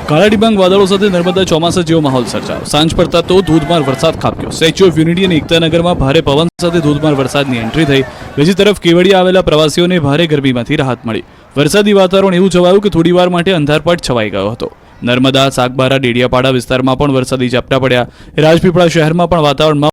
કાળા ડિબાંગ વાદળો સાથે નર્મદા ચોમાસા જેવો માહોલ સર્જાયો. સાંજ પડતા તો ધોધમાર વરસાદ ખાબક્યો. સ્ટેચ્યુ ઓફ યુનિટી અને એકતાનગરમાં ભારે પવન સાથે ધોધમાર વરસાદની એન્ટ્રી થઈ. બીજી તરફ કેવડિયા આવેલા પ્રવાસીઓને ભારે ગરમીમાંથી રાહત મળી. વરસાદી વાતાવરણ એવું છવાયું કે થોડીવાર માટે અંધારપટ છવાઈ ગયો હતો. નર્મદા, સાગબારા, ડેડિયાપાડા વિસ્તારમાં પણ વરસાદી ઝાપટા પડ્યા. રાજપીપળા શહેરમાં પણ વાતાવરણમાં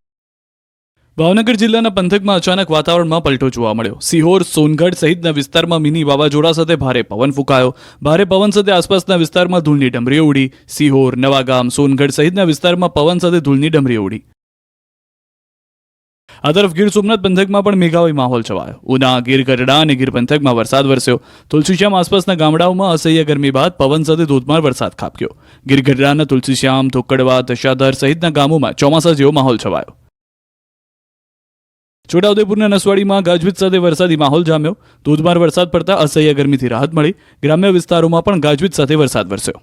ભાવનગર જિલ્લાના પંથકમાં અચાનક વાતાવરણમાં પલટો જોવા મળ્યો. સિહોર, સોનગઢ સહિતના વિસ્તારમાં મિની વાવાઝોડા સાથે ભારે પવન ફૂંકાયો. ભારે પવન સાથે આસપાસના વિસ્તારમાં ધૂળની ડમરીઓ ઉડી. સિહોર, નવાગામ, સોનગઢ સહિતના વિસ્તારમાં પવન સાથે ધૂળની ડમરીઓ ઉડી. આ તરફ ગીર સોમનાથ પંથકમાં પણ મેઘાવી માહોલ છવાયો. ઉના, ગીર ગઢડા અને ગીર પંથકમાં વરસાદ વરસ્યો. તુલસીશ્યામ આસપાસના ગામડાઓમાં અસહ્ય ગરમી બાદ પવન સાથે ધોધમાર વરસાદ ખાબક્યો. ગીર ગઢડાના તુલસીશ્યામ, ધોકડવા, દશાધર સહિતના ગામોમાં ચોમાસા જેવો માહોલ છવાયો. છોટાઉદેપુરના નસવાડીમાં ગાજવીજ સાથે વરસાદી માહોલ જામ્યો. ધોધમાર વરસાદ પડતા અસહ્ય ગરમીથી રાહત મળી. ગ્રામ્ય વિસ્તારોમાં પણ ગાજવીજ સાથે વરસાદ વરસ્યો.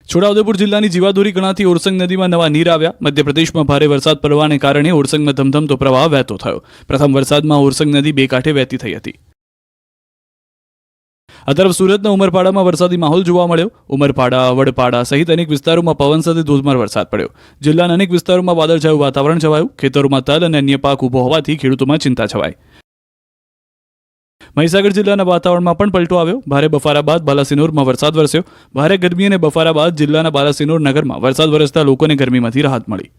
છોટાઉદેપુર જિલ્લાની જીવાદોરી ગણાતી ઓરસંગ નદીમાં નવા નીર આવ્યા. મધ્યપ્રદેશમાં ભારે વરસાદ પડવાને કારણે ઓરસંગમાં ધમધમતો પ્રવાહ વહેતો થયો. પ્રથમ વરસાદમાં ઓરસંગ નદી બે કાંઠે વહેતી થઈ હતી. આ તરફ સુરતના ઉમરપાડામાં વરસાદી માહોલ જોવા મળ્યો. ઉમરપાડા, વડપાડા સહિત અનેક વિસ્તારોમાં પવન સાથે ધોધમાર વરસાદ પડ્યો. જિલ્લાના અનેક વિસ્તારોમાં વાદળછાયું વાતાવરણ છવાયું. ખેતરોમાં તલ અને અન્ય પાક ઊભો હોવાથી ખેડૂતોમાં ચિંતા છવાઈ. મહીસાગર જિલ્લાના વાતાવરણમાં પણ પલટો આવ્યો. ભારે બફારા બાદ બાલાસિનોરમાં વરસાદ વરસ્યો. ભારે ગરમી અને બફારા બાદ જિલ્લાના બાલાસિનોર નગરમાં વરસાદ વરસતા લોકોને ગરમીમાંથી રાહત મળી.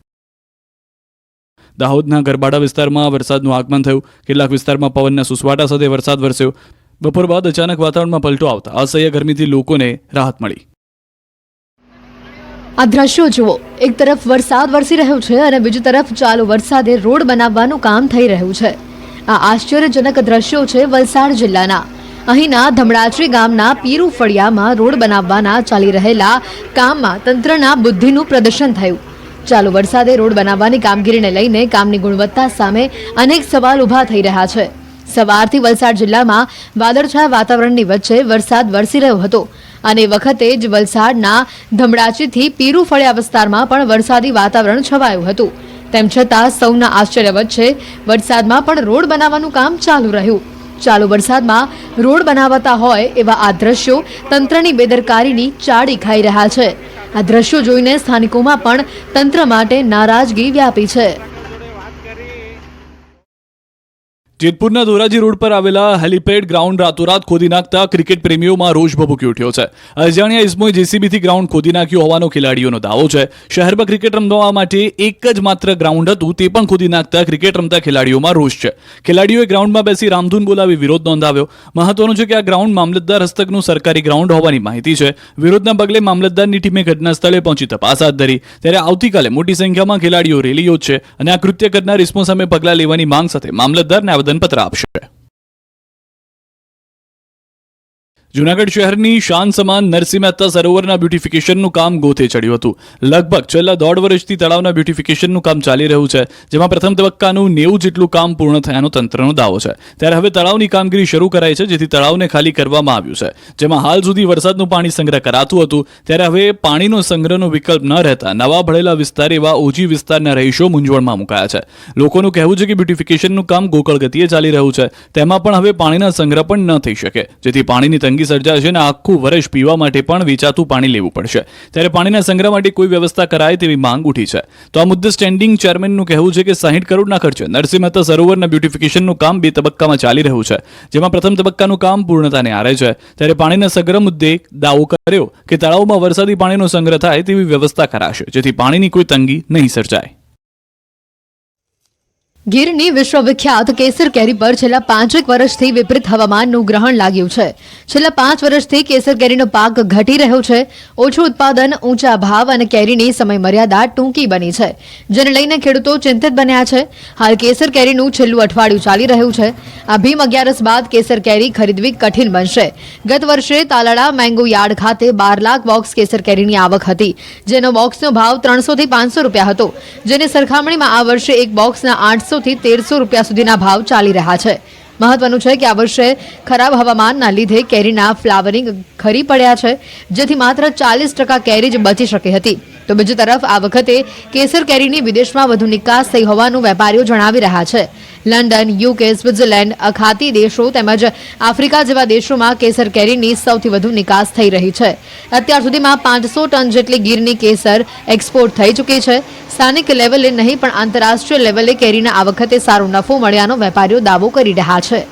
દાહોદના ગરબાડા વિસ્તારમાં વરસાદનું આગમન થયું. કેટલાક વિસ્તારમાં પવનના સુસવાટા સાથે વરસાદ વરસ્યો. બપોર બાદ અચાનક વાતાવરણમાં પલટો આવતા અસહ્ય ગરમીથી લોકોને રાહત મળી. આ દ્રશ્યો જુઓ, એક તરફ વરસાદ વરસી રહ્યો છે અને બીજી તરફ ચાલુ વરસાદે રોડ બનાવવાનું કામ થઈ રહ્યું છે. આ આશ્ચર્યજનક દ્રશ્યો છે વલસાડ જિલ્લાના. અહીંના ધમડાચરી ગામના પીરુ ફળિયામાં રોડ બનાવવાના ચાલી રહેલા કામમાં તંત્રના બુદ્ધિનું પ્રદર્શન થયું. ચાલુ વરસાદે રોડ બનાવવાની કામગીરીને લઈને કામની ગુણવત્તા સામે અનેક સવાલ ઊભા થઈ રહ્યા છે. સવારથી વલસાડ જિલ્લામાં વાદળછાયા વાતાવરણની વચ્ચે વરસાદ વરસી રહ્યો હતો અને વખતે જ વલસાડના ધમડાચીથી પીરુ ફળિયા વિસ્તારમાં પણ વરસાદી વાતાવરણ છવાયું હતું. તેમ છતાં સૌના આશ્ચર્ય વચ્ચે વરસાદમાં પણ રોડ બનાવવાનું કામ ચાલુ રહ્યું. ચાલુ વરસાદમાં રોડ બનાવતા હોય એવા આ દ્રશ્યો તંત્રની બેદરકારીની ચાડી ખાઈ રહ્યા છે. આ દ્રશ્યો જોઈને સ્થાનિકોમાં પણ તંત્ર માટે નારાજગી વ્યાપી છે. જેતપુરના ધોરાજી રોડ પર આવેલા હેલીપેડ ગ્રાઉન્ડ રાતોરાત ખોદી નાખતા ક્રિકેટ પ્રેમીઓમાં રોષ ભભૂકી ઉઠ્યો છે. અજાણ્યા ઇસમોએ જેસીબીથી ગ્રાઉન્ડ ખોદી નાખ્યું હોવાનો ખેલાડીઓનો દાવો છે. શહેરમાં ક્રિકેટ રમવા માટે એક જ માત્ર ગ્રાઉન્ડ હતું, તે પણ ખોદી નાખતા ક્રિકેટ રમતા ખેલાડીઓમાં રોષ છે. ખેલાડીઓએ ગ્રાઉન્ડમાં બેસી રામધૂન બોલાવી વિરોધ નોંધાવ્યો. મહત્વનું છે કે આ ગ્રાઉન્ડ મામલતદાર હસ્તકનું સરકારી ગ્રાઉન્ડ હોવાની માહિતી છે. વિરોધના પગલે મામલતદારની ટીમે ઘટના સ્થળે પહોંચી તપાસ હાથ ધરી. ત્યારે આવતીકાલે મોટી સંખ્યામાં ખેલાડીઓ રેલી યોજશે અને આ કૃત્ય કરનાર ઇસમો સામે પગલાં લેવાની માંગ સાથે મામલતદારને આવેદનપત્ર આપશે. જૂનાગઢ શહેરની શાન સમાન નરસિંહ મહેતા સરોવરના બ્યુટિફિકેશનનું કામ ગોથે ચડ્યું હતું. લગભગ છેલ્લા 1.5 વર્ષથી તળાવના બ્યુટિફિકેશનનું કામ ચાલી રહ્યું છે, જેમાં પ્રથમ તબક્કાનું 90 જેટલું કામ પૂર્ણ થયાનો તંત્રનો દાવો છે. ત્યારે હવે તળાવની કામગીરી શરૂ કરાઈ છે, જેથી તળાવને ખાલી કરવામાં આવ્યું છે. જેમાં હાલ સુધી વરસાદનું પાણી સંગ્રહ કરાતું હતું, ત્યારે હવે પાણીનો સંગ્રહનો વિકલ્પ ન રહેતા નવા ભળેલા વિસ્તાર એવા ઓજી વિસ્તારના રહીશો મૂંઝવણમાં મુકાયા છે. લોકોનું કહેવું છે કે બ્યુટિફિકેશનનું કામ ગોકળ ગતિએ ચાલી રહ્યું છે, તેમાં પણ હવે પાણીના સંગ્રહ પણ ન થઈ શકે, જેથી પાણીની તંગી સર્જાશે અને આખું વર્ષ પીવા માટે પણ વેચાતું પાણી લેવું પડશે. ત્યારે પાણીના સંગ્રહ માટે કોઈ વ્યવસ્થા કરાય તેવી માંગ ઉઠી છે. તો આ મુદ્દે સ્ટેન્ડિંગ ચેરમેનનું કહેવું છે કે 60 કરોડના ખર્ચે નરસિંહ મહેતા સરોવરના બ્યુટિફિકેશનનું કામ 2 તબક્કામાં ચાલી રહ્યું છે, જેમાં પ્રથમ તબક્કાનું કામ પૂર્ણતાને આરે છે. ત્યારે પાણીના સંગ્રહ મુદ્દે દાવો કર્યો કે તળાવમાં વરસાદી પાણીનો સંગ્રહ થાય તેવી વ્યવસ્થા કરાશે, જેથી પાણીની કોઈ તંગી નહીં સર્જાય. ગીરની વિશ્વવિખ્યાત કેસર કેરી પર છેલ્લા 5 વર્ષથી વિપરીત હવામાનનું ગ્રહણ લાગ્યું છે. છેલ્લા 5 વર્ષથી કેસર કેરીનો પાક ઘટી રહ્યો છે. ઓછું ઉત્પાદન, ઊંચા ભાવ અને કેરીની સમયમર્યાદા ટૂંકી બની છે, જેને લઈને ખેડૂતો ચિંતિત બન્યા છે. હાલ કેસર કેરીનું છેલ્લું અઠવાડિયું ચાલી રહ્યું છે. આ ભીમ 11 બાદ કેસર કેરી ખરીદવી કઠિન બનશે. ગત વર્ષે તાલાળા મેંગો યાર્ડ ખાતે 12 લાખ બોક્સ કેસર કેરીની આવક હતી, જેનો બોક્સનો ભાવ 300 થી 500 રૂપિયા હતો, જેની સરખામણીમાં આ વર્ષે એક બોક્સના 800 થી 1300 રૂપિયા સુધીના ભાવ ચાલી રહ્યા છે. મહત્વનું છે કે આ વર્ષે ખરાબ હવામાનના લીધે કેરીના ફ્લાવરિંગ ખરી પડ્યા છે, જેથી માત્ર 40% કેરી જ બચી શકી હતી. તો બીજી તરફ આ વખતે કેસર કેરીની વિદેશમાં વધુ નિકાસ થઈ હોવાનું વેપારીઓ જણાવી રહ્યા છે. લંડન, યુકે, સ્વિટ્ઝરલેન્ડ, અખાતી દેશો તેમજ આફ્રિકા જેવા દેશોમાં કેસર કેરીની સૌથી વધુ નિકાસ થઈ રહી છે. અત્યાર સુધીમાં 500 ટન જેટલી ગીરની કેસર એક્સપોર્ટ થઈ ચૂકી છે. સ્થાનિક લેવલે નહીં પણ આંતરરાષ્ટ્રીય લેવલે કેરીના આ વખતે સારો નફો મળ્યાનો વેપારીઓ દાવો કરી રહ્યા છે.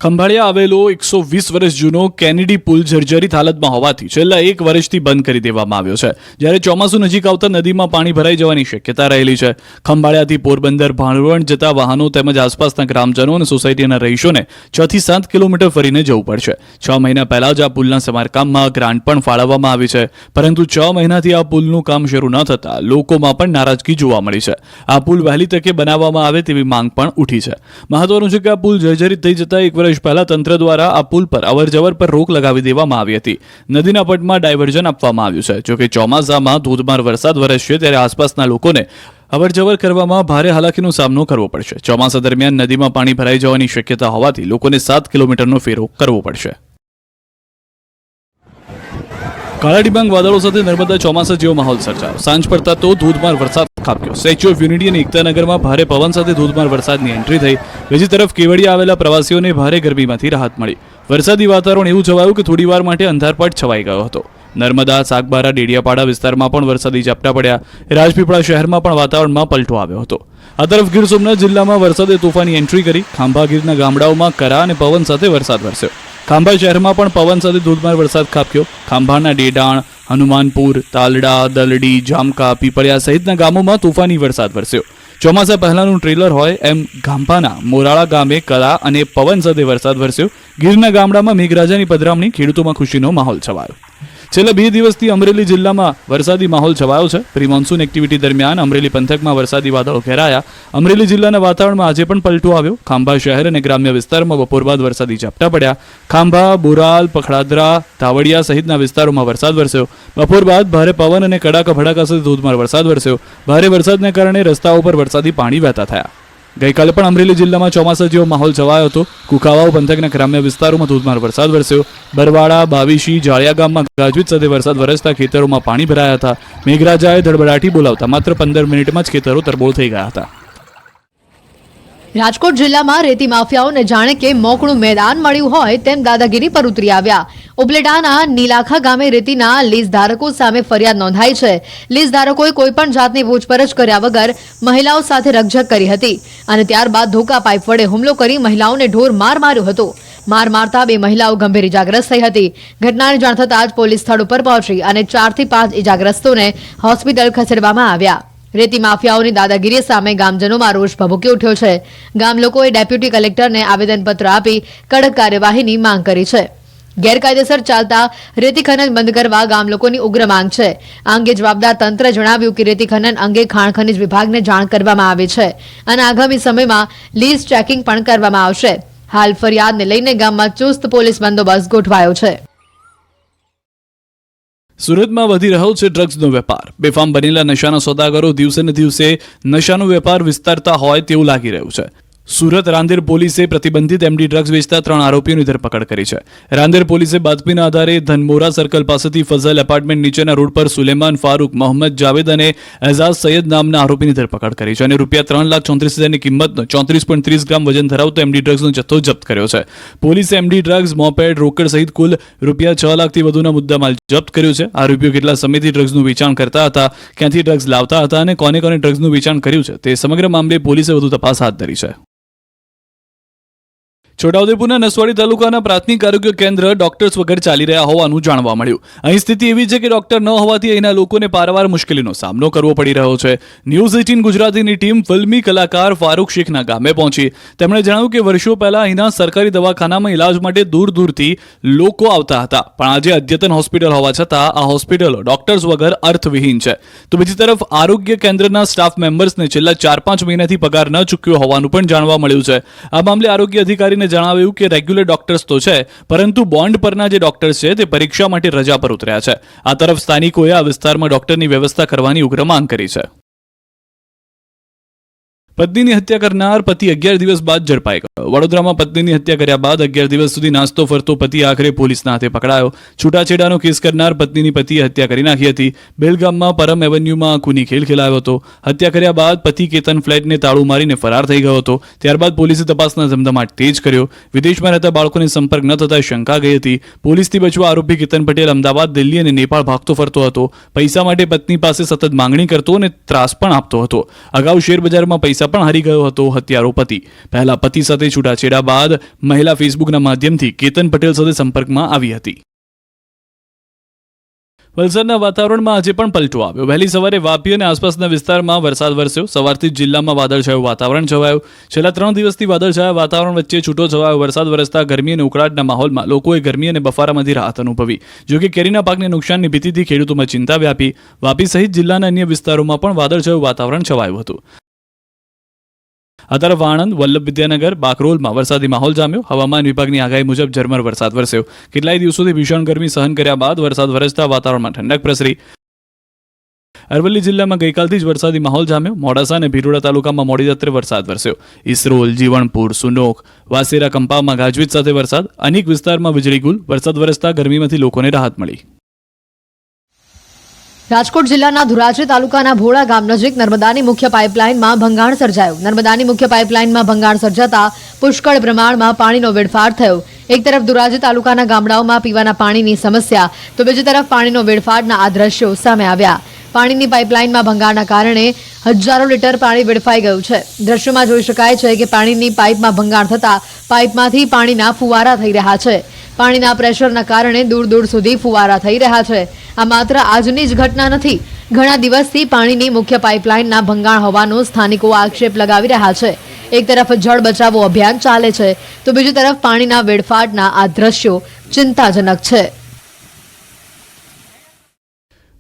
ખંભાળિયા આવેલો 120 વર્ષ જૂનો કેનેડી પુલ જર્જરિત હાલતમાં હોવાથી છેલ્લા 1 વર્ષથી બંધ કરી દેવામાં આવ્યો છે. જ્યારે ચોમાસું નજીક આવતા નદીમાં પાણી ભરાઈ જવાની શક્યતા રહેલી છે. ખંભાળિયાથી પોરબંદર ભાણવડ જતા વાહનો તેમજ આસપાસના ગ્રામજનો અને સોસાયટીના રહીશોને 6 થી 7 કિલોમીટર ફરીને જવું પડશે. 6 મહિના પહેલા જ આ પુલના સમારકામમાં ગ્રાન્ટ પણ ફાળવવામાં આવી છે, પરંતુ 6 મહિનાથી આ પુલનું કામ શરૂ ન થતા લોકોમાં પણ નારાજગી જોવા મળી છે. આ પુલ વહેલી તકે બનાવવામાં આવે તેવી માંગ પણ ઉઠી છે. મહત્વનું છે કે આ પુલ જર્જરિત થઈ જતા 1 વર્ષ પહેલા તંત્ર દ્વારા આ પુલ પર અવરજવર પર રોક લગાવી દેવામાં આવી હતી. નદીના પટમાં ડાયવર્ઝન આપવામાં આવ્યું છે. જોકે ચોમાસામાં ધોધમાર વરસાદ વરસશે ત્યારે આસપાસના લોકોને અવરજવર કરવામાં ભારે હાલાકીનો સામનો કરવો પડશે. ચોમાસા દરમિયાન નદીમાં પાણી ભરાઈ જવાની શક્યતા હોવાથી લોકોને 7 કિલોમીટરનો ફેરો કરવો પડશે. કાળા ડિબાંગ વાદળો સાથે નર્મદા ચોમાસા જેવો માહોલ સર્જાયો. સાંજ પડતા તો ધોધમાર વરસાદ ખાબક્યો. સ્ટેચ્યુ ઓફ યુનિટી અને એકતાનગરમાં ભારે પવન સાથે ધોધમાર વરસાદની એન્ટ્રી થઈ. બીજી તરફ કેવડિયા આવેલા પ્રવાસીઓને ભારે ગરમીમાંથી રાહત મળી. વરસાદી વાતાવરણ એવું છવાયું કે થોડીવાર માટે અંધારપટ છવાઈ ગયો હતો. નર્મદા, સાગબારા, ડેડિયાપાડા વિસ્તારમાં પણ વરસાદી ઝાપટા પડ્યા. રાજપીપળા શહેરમાં પણ વાતાવરણમાં પલટો આવ્યો હતો. આ તરફ ગીર સોમનાથ જિલ્લામાં વરસાદે તોફાની એન્ટ્રી કરી. ખાંભા ગીરના ગામડાઓમાં કરા અને પવન સાથે વરસાદ વરસ્યો. ખાંભા શહેરમાં પણ પવન સાથે ધોધમાર વરસાદ ખાબક્યો. ખાંભાના ડેડાણ, હનુમાનપુર, તાલડા, દલડી, જામકા, પીપળિયા સહિતના ગામોમાં તોફાની વરસાદ વરસ્યો. ચોમાસા પહેલાનું ટ્રેલર હોય એમ ખાંભાના મોરાળા ગામે કરા અને પવન સાથે વરસાદ વરસ્યો. ગીરના ગામડામાં મેઘરાજાની પધરામણી, ખેડૂતોમાં ખુશીનો માહોલ છવાયો. છેલ્લા 2 દિવસથી અમરેલી જિલ્લામાં વરસાદી માહોલ છવાયો છે. પ્રી મોન્સૂન એક્ટિવિટી દરમિયાન અમરેલી પંથકમાં વરસાદી વાદળો ઘેરાયા. અમરેલી જિલ્લાના વાતાવરણમાં આજે પણ પલટો આવ્યો. ખાંભા શહેર અને ગ્રામ્ય વિસ્તારમાં બપોર બાદ વરસાદી ઝાપટા પડ્યા. ખાંભા, બોરાલ, પખડાદરા, તાવડિયા સહિતના વિસ્તારોમાં વરસાદ વરસ્યો. બપોર બાદ ભારે પવન અને કડાકા ભડાકા સાથે ધોધમાર વરસાદ વરસ્યો. ભારે વરસાદને કારણે રસ્તાઓ પર વરસાદી પાણી વહેતા થયા. ગઈકાલે પણ અમરેલી જિલ્લામાં ચોમાસા જેવો માહોલ છવાયો હતો. કુકાવાવ પંથકના ગ્રામ્ય વિસ્તારોમાં ધોધમાર વરસાદ વરસ્યો. બરવાડા, બાવીશી, જાળિયા ગામમાં ગાજવીજ સાથે વરસાદ વરસતા ખેતરોમાં પાણી ભરાયા હતા. મેઘરાજાએ ધડબડાટી બોલાવતા માત્ર 15 મિનિટમાં જ ખેતરો તરબોળ થઈ ગયા હતા. રાજકોટ જિલ્લામાં રેતી માફિયાઓને જાણે કે મોકળું મેદાન મળ્યું હોય તેમ દાદાગીરી પર ઉતરી આવ્યા. ઉપલેટાના નીલાખા ગામે રેતીના લીઝ ધારકો સામે ફરિયાદ નોંધાઈ છે. લીઝ ધારકોએ કોઈપણ જાતની પૂછપરછ કર્યા વગર મહિલાઓ સાથે રકઝક કરી હતી અને ત્યારબાદ ધોકા પાઇપ વડે હુમલો કરી મહિલાઓને ઢોર માર માર્યો હતો. માર મારતા 2 મહિલાઓ ગંભીર ઇજાગ્રસ્ત થઈ હતી. ઘટનાની જાણ થતાં જ પોલીસ સ્થળ ઉપર પહોંચી અને 4 થી 5 ઇજાગ્રસ્તોને હોસ્પિટલ ખસેડવામાં આવ્યા. રેતી માફિયાઓની દાદાગીરી સામે ગામજનોમાં રોષ ભભૂકી ઉઠ્યો છે. ગામ લોકોએ ડેપ્યુટી કલેક્ટરને આવેદનપત્ર આપી કડક કાર્યવાહીની માંગ કરી છે. ગેરકાયદેસર ચાલતા રેતી ખનન બંધ કરવા ગામ લોકોની ઉગ્ર માંગ છે. આ અંગે જવાબદાર તંત્રે જણાવ્યું કે રેતી ખનન અંગે ખાણ ખનીજ વિભાગને જાણ કરવામાં આવી છે અને આગામી સમયમાં લીઝ ચેકિંગ પણ કરવામાં આવશે. હાલ ફરિયાદને લઈને ગામમાં ચુસ્ત પોલીસ બંદોબસ્ત ગોઠવાયો છે. સુરતમાં વધી રહ્યો છે ડ્રગ્સનો વેપાર. બેફામ બનેલા નશાના સોદાગરો દિવસે ને દિવસે નશાનો વેપાર વિસ્તારતા હોય તેવું લાગી રહ્યું છે. સુરત રાંદેર પોલીસે પ્રતિબંધિત એમડી ડ્રગ્સ વેચતા 3 આરોપીઓની ધરપકડ કરી છે. રાંદેર પોલીસે બાતમીના આધારે ધનમોરા સર્કલ પાસેથી ફઝલ એપાર્ટમેન્ટ નીચેના રોડ પર સુલેમાન ફારૂક, મોહમ્મદ જાવેદ અને એઝાઝ સૈયદ નામના આરોપીની ધરપકડ કરી છે અને ₹3,34,000ની કિંમતનો 34.30 ગ્રામ વજન ધરાવતો એમડી ડ્રગ્સનો જથ્થો જપ્ત કર્યો છે. પોલીસે એમડી ડ્રગ્સ, મોપેડ, રોકડ સહિત કુલ ₹6 લાખથી વધુના મુદ્દામાલ જપ્ત કર્યો છે. આરોપીઓ કેટલા સમયથી ડ્રગ્સનું વેચાણ કરતા હતા, ક્યાંથી ડ્રગ્સ લાવતા હતા અને કોને ડ્રગ્સનું વેચાણ કર્યું છે તે સમગ્ર મામલે પોલીસે વધુ તપાસ હાથ ધરી છે. છોટાઉદેપુરના નસવાડી તાલુકાના પ્રાથમિક આરોગ્ય કેન્દ્ર ડોક્ટર્સ વગર ચાલી રહ્યા હોવાનું જાણવા મળ્યું. અહીં સ્થિતિ એવી છે કે ડોક્ટર ન હોવાથી અહીંના લોકોને પારવાર મુશ્કેલીનો સામનો કરવો પડી રહ્યો છે. ન્યૂઝ 18 ગુજરાતીની ટીમ ફિલ્મી કલાકાર ફારૂક શેખના ગામે પહોંચી. તેમણે જણાવ્યું કે વર્ષો પહેલા અહીંના સરકારી દવાખાનામાં ઇલાજ માટે દૂર દૂરથી લોકો આવતા હતા, પણ આજે અદ્યતન હોસ્પિટલ હોવા છતાં આ હોસ્પિટલો ડોક્ટર્સ વગર અર્થવિહીન છે. તો બીજી તરફ આરોગ્ય કેન્દ્રના સ્ટાફ મેમ્બર્સને છેલ્લા 4-5 મહિનાથી પગાર ન ચૂક્યો હોવાનું પણ જાણવા મળ્યું છે. આ મામલે આરોગ્ય અધિકારીને જણાવ્યું કે રેગ્યુલર ડોક્ટર્સ તો છે, પરંતુ બોન્ડ પરના જે ડોક્ટર્સ છે તે પરીક્ષા માટે રજા પર ઉતર્યા છે. આ તરફ સ્થાનિકોએ આ વિસ્તારમાં ડોક્ટરની વ્યવસ્થા કરવાની ઉગ્ર માંગ કરી છે. પત્નીની હત્યા કરનાર પતિ 11 દિવસ બાદ ઝડપાઈ ગયો. વડોદરામાં પત્નીની હત્યા કર્યા બાદ 11 દિવસ સુધી નાસ્તો ફરતો પતિ આખરે પોલીસના હાથે પકડાયો. છૂટાછેડાનો કેસ કરનાર પત્નીની પતિએ હત્યા કરી નાખી હતી. બેલગામમાં પરમ એવન્યુમાં ખૂની ખેલ ખેલાયો હતો. હત્યા કર્યા બાદ પતિ કેતન ફ્લેટને તાળું મારીને ફરાર થઈ ગયો હતો. ત્યારબાદ પોલીસે તપાસના ધમધમાટ તેજ કર્યો. વિદેશમાં રહેતા બાળકોને સંપર્ક ન થતા શંકા ગઈ હતી. પોલીસથી બચવા આરોપી કેતન પટેલ અમદાવાદ, દિલ્હી અને નેપાળ ભાગતો ફરતો હતો. પૈસા માટે પત્ની પાસે સતત માંગણી કરતો અને ત્રાસ પણ આપતો હતો. અગાઉ શેરબજારમાં પૈસા પણ હારી ગયો હતો હત્યારો પતિ. પહેલા પતિ સાથે છૂટાછેડા બાદ મહિલા ફેસબુકના માધ્યમથી કેતન પટેલ સાથે સંપર્કમાં આવી હતી. વલસાડના વાતાવરણમાં આજે પણ પલટો આવ્યો. વહેલી સવારે વાપી અને આસપાસના વિસ્તારમાં વરસાદ વરસ્યો. સવારથી જ જિલ્લામાં વાદળછાયું વાતાવરણ છવાયું. છેલ્લા 3 દિવસથી વાદળછાયા વાતાવરણ વચ્ચે છૂટો છવાયો વરસાદ વરસતા ગરમી અને ઉકળાટના માહોલમાં લોકોએ ગરમી અને બફારામાંથી રાહત અનુભવી. જોકે કેરીના પાકને નુકસાનની ભીતિથી ખેડૂતોમાં ચિંતા વ્યાપી. વાપી સહિત જિલ્લાના અન્ય વિસ્તારોમાં પણ વાદળછાયું વાતાવરણ છવાયું હતું. આ તરફ આણંદ, વલ્લભ વિદ્યાનગર, બાકરોલમાં વરસાદી માહોલ જામ્યો. હવામાન વિભાગની આગાહી મુજબ ઝરમર વરસાદ વરસ્યો. કેટલાય દિવસોથી ભીષણ ગરમી સહન કર્યા બાદ વરસાદ વરસતા વાતાવરણમાં ઠંડક પ્રસરી. અરવલ્લી જિલ્લામાં ગઈકાલથી જ વરસાદી માહોલ જામ્યો. મોડાસા અને ભીલોડા તાલુકામાં મોડી રાત્રે વરસાદ વરસ્યો. ઇસરોલ, જીવણપુર, સુનોક, વાસેરા, કંપામાં ગાજવીજ સાથે વરસાદ. અનેક વિસ્તારમાં વીજળી ગુલ. વરસાદ વરસતા ગરમીમાંથી લોકોને રાહત મળી. રાજકોટ જિલ્લાના ધોરાજી તાલુકાના ભોળા ગામ નજીક નર્મદાની મુખ્ય પાઇપલાઇનમાં ભંગાણ સર્જાયું. નર્મદાની મુખ્ય પાઇપલાઇનમાં ભંગાણ સર્જાતા પુષ્કળ પ્રમાણમાં પાણીનો વેડફાટ થયો. એક તરફ ધોરાજી તાલુકાના ગામડાઓમાં પીવાના પાણીની સમસ્યા તો બીજી તરફ પાણીનો વેડફાટના આ દ્રશ્યો સામે આવ્યા. પાણીની પાઇપલાઇનમાં ભંગાણના કારણે હજારો લીટર પાણી વેડફાઈ ગયું છે. દ્રશ્યોમાં જોઈ શકાય છે કે પાણીની પાઇપમાં ભંગાણ થતા પાઇપમાંથી પાણીના ફુવારા થઈ રહ્યા છે. પાણીના પ્રેશરના કારણે દૂર દૂર સુધી ફુવારા થઈ રહ્યા છે. આ માત્ર આજની જ ઘટના નથી. ઘણા દિવસથી પાણીની મુખ્ય પાઇપલાઇનના ભંગાણ હોવાનો સ્થાનિકો આક્ષેપ લગાવી રહ્યા છે. એક તરફ જળ બચાવો અભિયાન ચાલે છે તો બીજી તરફ પાણીના વેડફાટના આ દ્રશ્યો ચિંતાજનક છે.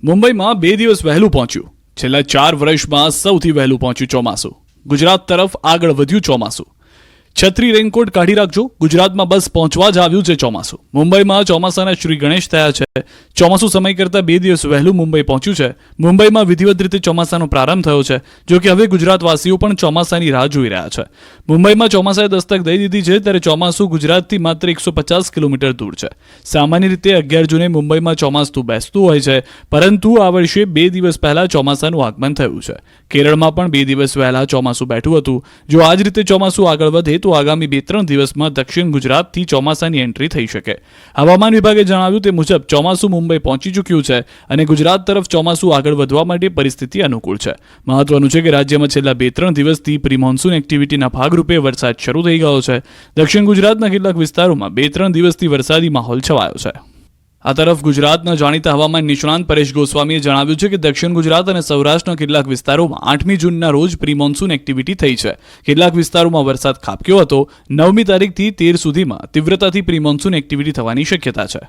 મુંબઈમાં 2 દિવસ વહેલું પહોંચ્યું. છેલ્લા 4 વર્ષમાં સૌથી વહેલું પહોંચ્યું ચોમાસું. ગુજરાત તરફ આગળ વધ્યું ચોમાસું. છત્રી, રેનકોટ કાઢી રાખજો. ગુજરાતમાં બસ પહોંચવા જ આવ્યું છે ચોમાસું. મુંબઈમાં ચોમાસાના શ્રી ગણેશ થયા છે. ચોમાસું સમય કરતાં 2 દિવસ વહેલું મુંબઈ પહોંચ્યું છે. મુંબઈમાં વિધિવત રીતે ચોમાસાનો પ્રારંભ થયો છે. જો કે હવે ગુજરાતવાસીઓ પણ ચોમાસાની રાહ જોઈ રહ્યા છે. મુંબઈમાં ચોમાસાએ દસ્તક દઈ દીધી છે ત્યારે ચોમાસું ગુજરાતથી માત્ર 150 કિલોમીટર દૂર છે. સામાન્ય રીતે 11 જૂને મુંબઈમાં ચોમાસું બેસતું હોય છે, પરંતુ આ વર્ષે 2 દિવસ પહેલા ચોમાસાનું આગમન થયું છે. કેરળમાં પણ 2 દિવસ વહેલા ચોમાસું બેઠું હતું. જો આ જ રીતે ચોમાસું આગળ વધે તો આગામી 2-3 દિવસમાં દક્ષિણ ગુજરાતથી ચોમાસાની એન્ટ્રી થઈ શકે. હવામાન વિભાગે જણાવ્યું તે મુજબ ચોમાસું મુંબઈ પહોંચી ચૂક્યું છે અને ગુજરાત તરફ ચોમાસું આગળ વધવા માટે પરિસ્થિતિ અનુકૂળ છે. મહત્વનું છે કે રાજ્યમાં છેલ્લા 2-3 દિવસથી પ્રી મોન્સૂન એક્ટિવિટીના ભાગરૂપે વરસાદ શરૂ થઈ ગયો છે. દક્ષિણ ગુજરાતના કેટલાક વિસ્તારોમાં 2-3 દિવસથી વરસાદી માહોલ છવાયો છે. આ તરફ ગુજરાતના જાણીતા હવામાન નિષ્ણાંત પરેશ ગોસ્વામીએ જણાવ્યું છે કે દક્ષિણ ગુજરાત અને સૌરાષ્ટ્રના કેટલાક વિસ્તારોમાં 8મી જૂનના રોજ પ્રી મોન્સૂન એક્ટિવિટી થઈ છે. કેટલાક વિસ્તારોમાં વરસાદ ખાબક્યો હતો. 9મી તારીખથી 13 સુધીમાં તીવ્રતાથી પ્રી મોન્સૂન એક્ટિવિટી થવાની શક્યતા છે.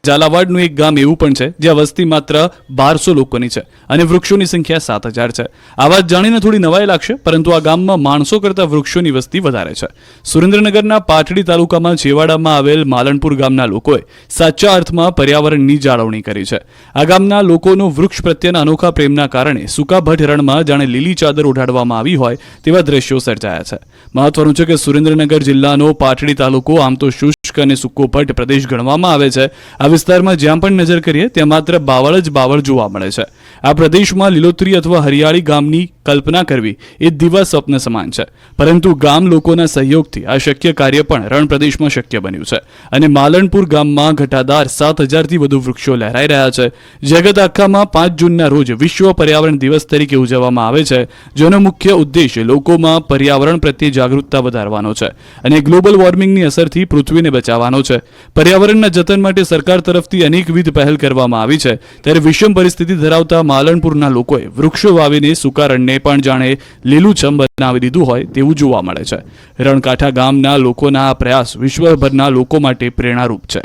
ઝાલાવાડનું એક ગામ એવું પણ છે જ્યાં વસ્તી માત્ર 1200 લોકોની છે અને વૃક્ષોની સંખ્યા 7000 છે. આ વાત જાણીને થોડી નવાઈ લાગશે, પરંતુ આ ગામમાં માણસો કરતાં વૃક્ષોની વસ્તી વધારે છે. સુરેન્દ્રનગરના પાટડી તાલુકામાં છેવાડામાં આવેલ માલણપુર ગામના લોકોએ સાચા અર્થમાં પર્યાવરણની જાળવણી કરી છે. આ ગામના લોકોનો વૃક્ષ પ્રત્યેના અનોખા પ્રેમના કારણે સૂકાભઠ રણમાં જાણે લીલી ચાદર ઓઢાડવામાં આવી હોય તેવા દ્રશ્યો સર્જાયા છે. મહત્વનું છે કે સુરેન્દ્રનગર જિલ્લાનો પાટડી તાલુકો આમ તો શુષ્ક અને સૂકોભઠ પ્રદેશ ગણવામાં આવે છે. આ વિસ્તારમાં જ્યાં પણ નજર કરીએ ત્યાં માત્ર બાવળ જ બાવળ જોવા મળે છે. આ પ્રદેશમાં લીલોતરી અથવા હરિયાળી ગામની કલ્પના કરવી એ દિવા સ્વપ્ન સમાન છે, પરંતુ ગામ લોકોના સહયોગથી આ શક્ય કાર્ય પણ રણ પ્રદેશમાં શક્ય બન્યું છે અને માલણપુર ગામમાં ઘટાદાર 7000થી વધુ વૃક્ષો લહેરાઈ રહ્યા છે. જગત આખામાં 5 જૂનના રોજ વિશ્વ પર્યાવરણ દિવસ તરીકે ઉજવવામાં આવે છે, જેનો મુખ્ય ઉદ્દેશ લોકોમાં પર્યાવરણ પ્રત્યે જાગૃતતા વધારવાનો છે અને ગ્લોબલ વોર્મિંગની અસરથી પૃથ્વીને બચાવવાનો છે. પર્યાવરણના જતન માટે સરકાર તરફથી અનેકવિધ પહેલ કરવામાં આવી છે, ત્યારે વિષમ પરિસ્થિતિ ધરાવતા માલણપુરના લોકોએ વૃક્ષો વાવીને સૂકા રણને પણ જાણે લીલુંછમ બનાવી દીધું હોય તેવું જોવા મળે છે. રણકાંઠા ગામના લોકોના આ પ્રયાસ વિશ્વભરના લોકો માટે પ્રેરણારૂપ છે.